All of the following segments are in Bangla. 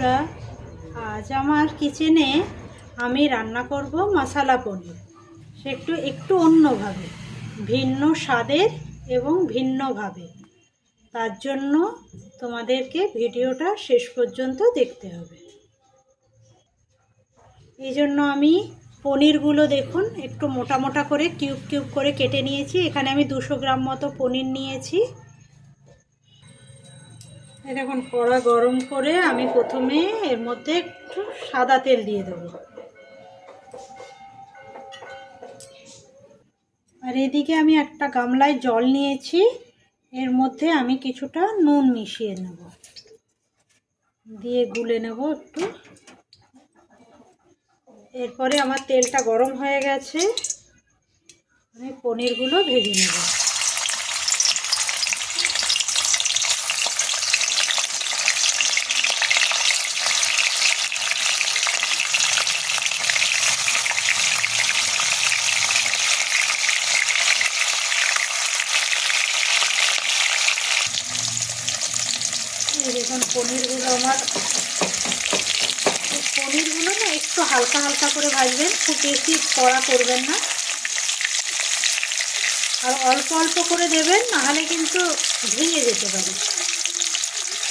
বন্ধুরা, আজ আমার কিচেনে আমি রান্না করব মশলা পনির। সে একটু অন্যভাবে, ভিন্ন স্বাদের এবং ভিন্নভাবে। তার জন্য তোমাদেরকে ভিডিওটা শেষ পর্যন্ত দেখতে হবে। এই জন্য আমি পনিরগুলো দেখুন একটু মোটা মোটা করে কিউব কিউব করে কেটে নিয়েছি। এখানে আমি 200 গ্রাম মতো পনির নিয়েছি। দেখুন, কড়া গরম করে আমি প্রথমে এর মধ্যে একটু সাদা তেল দিয়ে দেবো। আর এদিকে আমি একটা গামলায় জল নিয়েছি, এর মধ্যে আমি কিছুটা নুন মিশিয়ে নেব, দিয়ে গুলে নেব একটু। এরপরে আমার তেলটা গরম হয়ে গেছে, আমি পনিরগুলো ভেজে নেব। দেখুন পনিরগুলো না একটু হালকা হালকা করে ভাজবেন, খুব বেশি কড়া করবেন না, আর অল্প অল্প করে দেবেন, নাহলে কিন্তু ভেঙে যেতে পারে।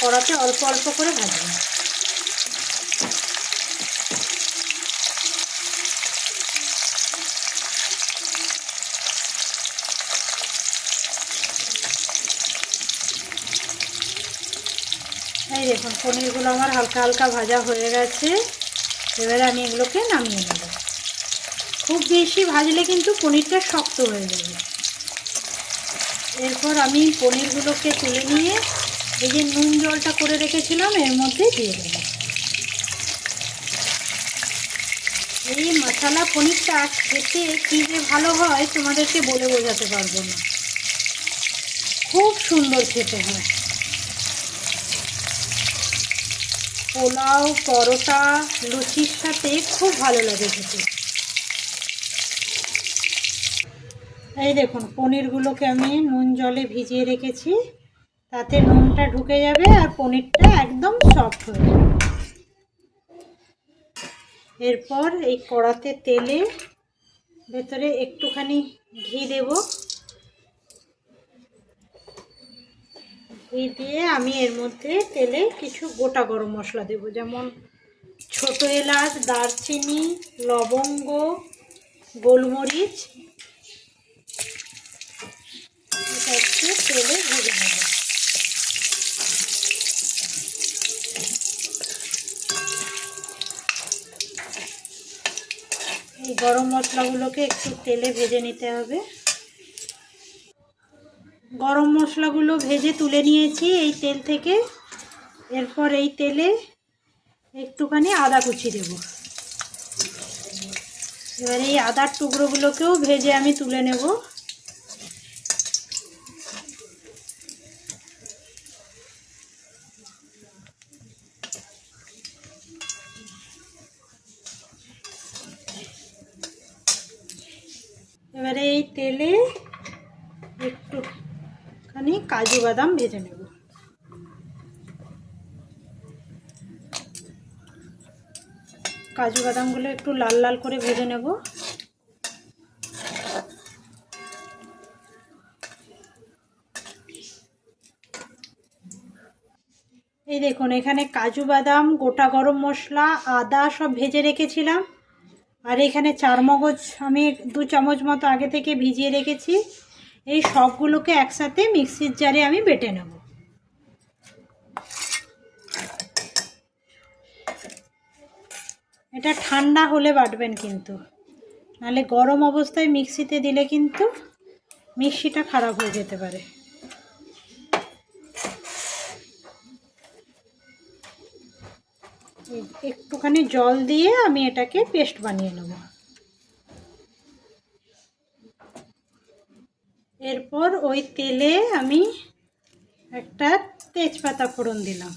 কড়াতে অল্প অল্প করে ভাজবেন। এই দেখুন পনিরগুলো আমার হালকা হালকা ভাজা হয়ে গেছে। এবারে আমি এগুলোকে নামিয়ে নেব। খুব বেশি ভাজলে কিন্তু পনিরটা শক্ত হয়ে যাবে। এরপর আমি পনিরগুলোকে তুলে নিয়ে এই যে নুন জলটা করে রেখেছিলাম এর মধ্যে দিয়ে দেব। এই মশলা পনিরটা খেতে কী যে ভালো হয় তোমাদেরকে বলে বোঝাতে পারবো না, খুব সুন্দর খেতে হয়। পোলাও, পরোটা, লুচির সাথে খুব ভালো লাগে খেতে। এই দেখুন পনিরগুলোকে আমি নুন জলে ভিজিয়ে রেখেছি, তাতে নুনটা ঢুকে যাবে আর পনিরটা একদম সফট হয়ে যাবে। এরপর এই কড়াতে তেলে ভেতরে একটুখানি ঘি দেব। ঘি দিয়ে আমি এর মধ্যে তেলে কিছু গোটা গরম মশলা দেব, যেমন ছোট এলাচ, দারচিনি, লবঙ্গ, গোলমরিচ। এটা একটু তেলে ভেজে নেব। এই গরম মশলাগুলোকে একটু তেলে ভেজে নিতে হবে। গরম মশলাগুলো ভেজে তুলে নিয়েছি এই তেল থেকে। এরপর এই তেলে একটুখানি আদা কুচি দেব। এবার এই আদার টুকরোগুলোকেও ভেজে আমি তুলে নেব। এবারে এই তেলে একটুখানি কাজু বাদাম ভেজে নেব। কাজু বাদামগুলো একটু লাল লাল করে ভেজে নেব। এই দেখুন এখানে কাজু বাদাম, গোটা গরম মশলা, আদা সব ভেজে রেখেছিলাম। আর এখানে চারমগজ আমি 2 চামচ মতো আগে থেকে ভিজিয়ে রেখেছি। এই সবগুলোকে একসাথে মিক্সির জারে আমি বেটে নেব। এটা ঠান্ডা হলে বাটবেন কিন্তু, নাহলে গরম অবস্থায় মিক্সিতে দিলে কিন্তু মিক্সিটা খারাপ হয়ে যেতে পারে। একটুখানি জল দিয়ে আমি এটাকে পেস্ট বানিয়ে নেব। এরপর ওই তেলে আমি একটা তেজপাতা ফোড়ন দিলাম।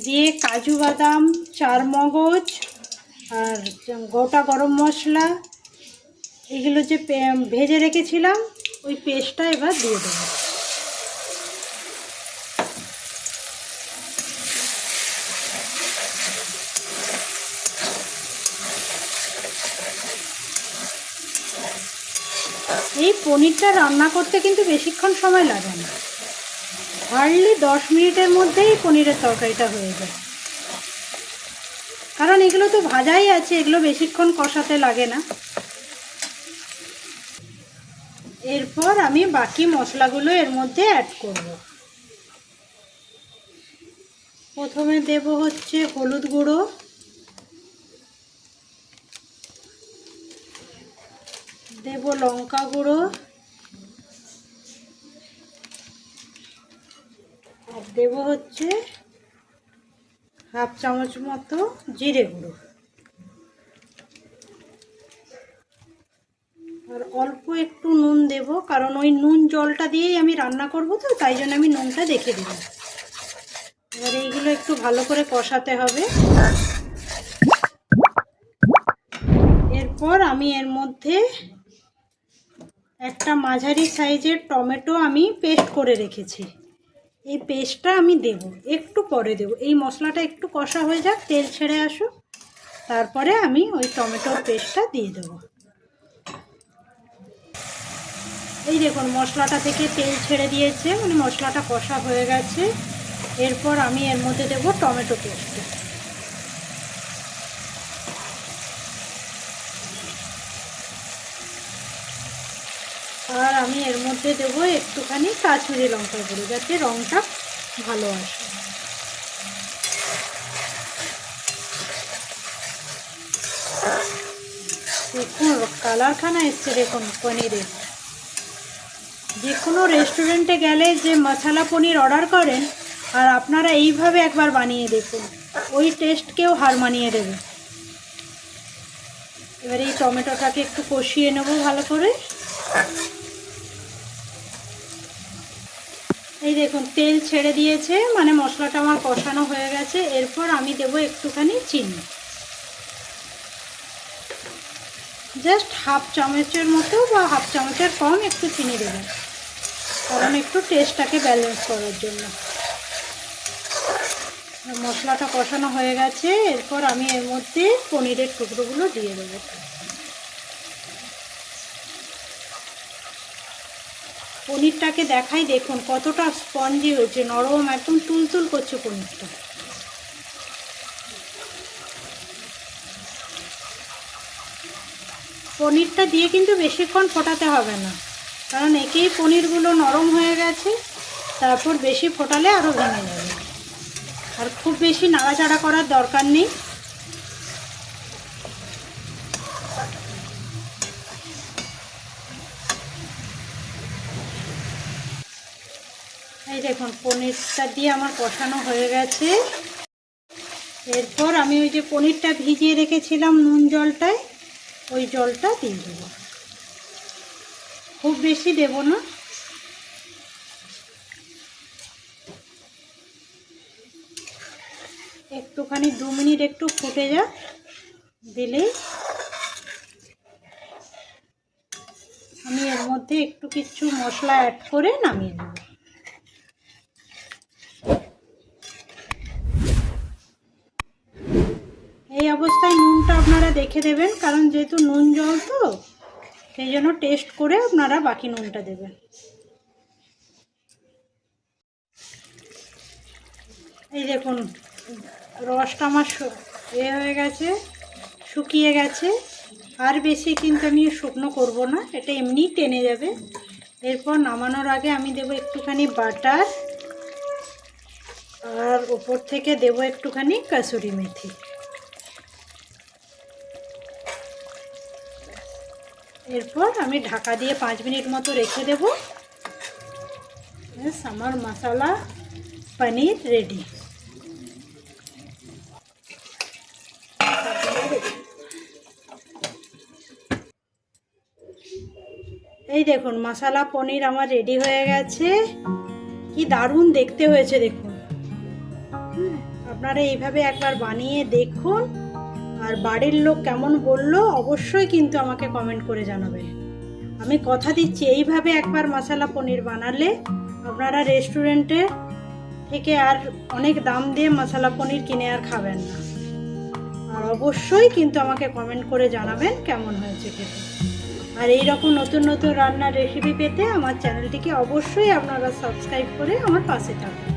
দিয়ে কাজু বাদাম, চারমগজ আর গোটা গরম মশলা এইগুলো যে ভেজে রেখেছিলাম ওই পেস্টটা এবার দিয়ে দেবো। এই পনিরটা রান্না করতে কিন্তু বেশিক্ষণ সময় লাগে না, হার্ডলি 10 মিনিটের মধ্যেই পনিরের তরকারিটা হয়ে যায়। কারণ এগুলো তো ভাজাই আছে, এগুলো বেশিক্ষণ কষাতে লাগে না। এরপর আমি বাকি মশলাগুলো এর মধ্যে অ্যাড করব। প্রথমে দেব হচ্ছে হলুদ গুঁড়ো, দেব লঙ্কা গুঁড়ো, আর দেব হচ্ছে 1/2 চামচ মতো জিরে গুঁড়ো, আর অল্প একটু নুন দেব, কারণ ওই নুন জলটা দিয়েই আমি রান্না করব, তো তাই জন্য আমি নুনটা দেখে দিলাম। এবার এইগুলো একটু ভালো করে কষাতে হবে। এরপর আমি এর মধ্যে একটা মাঝারি সাইজের টমেটো আমি পেস্ট করে রেখেছি, এই পেস্টটা আমি দেব, একটু পরে দেব। এই মশলাটা একটু কষা হয়ে যাক, তেল ছেড়ে আসুক, তারপরে আমি ওই টমেটোর পেস্টটা দিয়ে দেব। এই দেখুন মশলাটা থেকে তেল ছেড়ে দিয়েছে, মানে মশলাটা কষা হয়ে গেছে। এরপর আমি এর মধ্যে দেব টমেটো পেস্ট, আর আমি এর মধ্যে দেব একটুখানি কাশ্মীরি লঙ্কা গুঁড়ো, যাতে রঙটা ভালো আসে। দেখুন কালারখানা এসছে, দেখুন পনিরের। যে কোনো রেস্টুরেন্টে গেলে যে মশলা পনির অর্ডার করেন, আর আপনারা এইভাবে একবার বানিয়ে দেখুন, ওই টেস্টকেও হার মানিয়ে দেবে। এবার এই টমেটোটাকে একটু কষিয়ে নেব ভালো করে। এই দেখুন তেল ছেড়ে দিয়েছে, মানে মশলাটা আমার কষানো হয়ে গেছে। এরপর আমি দেব একটুখানি চিনি, জাস্ট 1/2 চামচের মতো বা 1/2 চামচের কম একটু চিনি দেবেন, কারণ একটু টেস্টটাকে ব্যালেন্স করার জন্য। মশলাটা কষানো হয়ে গেছে। এরপর আমি এর মধ্যে পনিরের টুকরোগুলো দিয়ে দেবো। পনিরটাকে দেখাই, দেখুন কতটা স্পঞ্জি হয়েছে, নরম, একদম তুলতুল করছে পনিরটা। পনিরটা দিয়ে কিন্তু বেশিক্ষণ ফোটাতে হবে না, কারণ একেই পনিরগুলো নরম হয়ে গেছে, তারপর বেশি ফোটালে আরও ভেঙে যাবে। আর খুব বেশি নাড়াচাড়া করার দরকার নেই। এই দেখুন পনিরটা দিয়ে আমার কষানো হয়ে গেছে। এরপর আমি ওই যে পনিরটা ভিজিয়ে রেখেছিলাম নুন জলটায়, ওই জলটা দিয়ে দেবো। খুব বেশি দেব না, একটুখানি 2 মিনিট একটু ফুটে যাক, দিলেই আমি এর মধ্যে একটু কিছু মশলা অ্যাড করে নামিয়ে নেব। এই অবস্থায় নুনটা আপনারা দেখে দেবেন, কারণ যেহেতু নুন জল তো, সেই জন্য টেস্ট করে আপনারা বাকি নুনটা দেবেন। এই দেখুন রসটা আমার হয়ে গেছে, শুকিয়ে গেছে। আর বেশি কিন্তু আমি শুকনো করব না, এটা এমনি টেনে যাবে। এরপর নামানোর আগে আমি দেব একটুখানি বাটার, আর ওপর থেকে দেব একটুখানি কসুরি মেথি। এরপর আমি ঢাকা দিয়ে 5 মিনিট মতো রেখে দেব। ব্যাস আমার মশলা পনির রেডি। এই দেখুন মশলা পনির আমার রেডি হয়ে গেছে। কি দারুণ দেখতে হয়েছে দেখুন। আপনারা এইভাবে একবার বানিয়ে দেখুন, আর আর বাড়ির লোক কেমন বললো অবশ্যই কিন্তু আমাকে কমেন্ট করে জানাবে। আমি কথা দিচ্ছি এইভাবে একবার মশলা পনির বানালে আপনারা রেস্টুরেন্টে থেকে আর অনেক দাম দিয়ে মশলা পনির কিনে আর খাবেন না। আর অবশ্যই কিন্তু আমাকে কমেন্ট করে জানাবেন কেমন হয়েছে খেতে। আর এই রকম নতুন নতুন রান্নার রেসিপি পেতে আমার চ্যানেলটিকে অবশ্যই আপনারা সাবস্ক্রাইব করে আমার পাশে থাকবেন।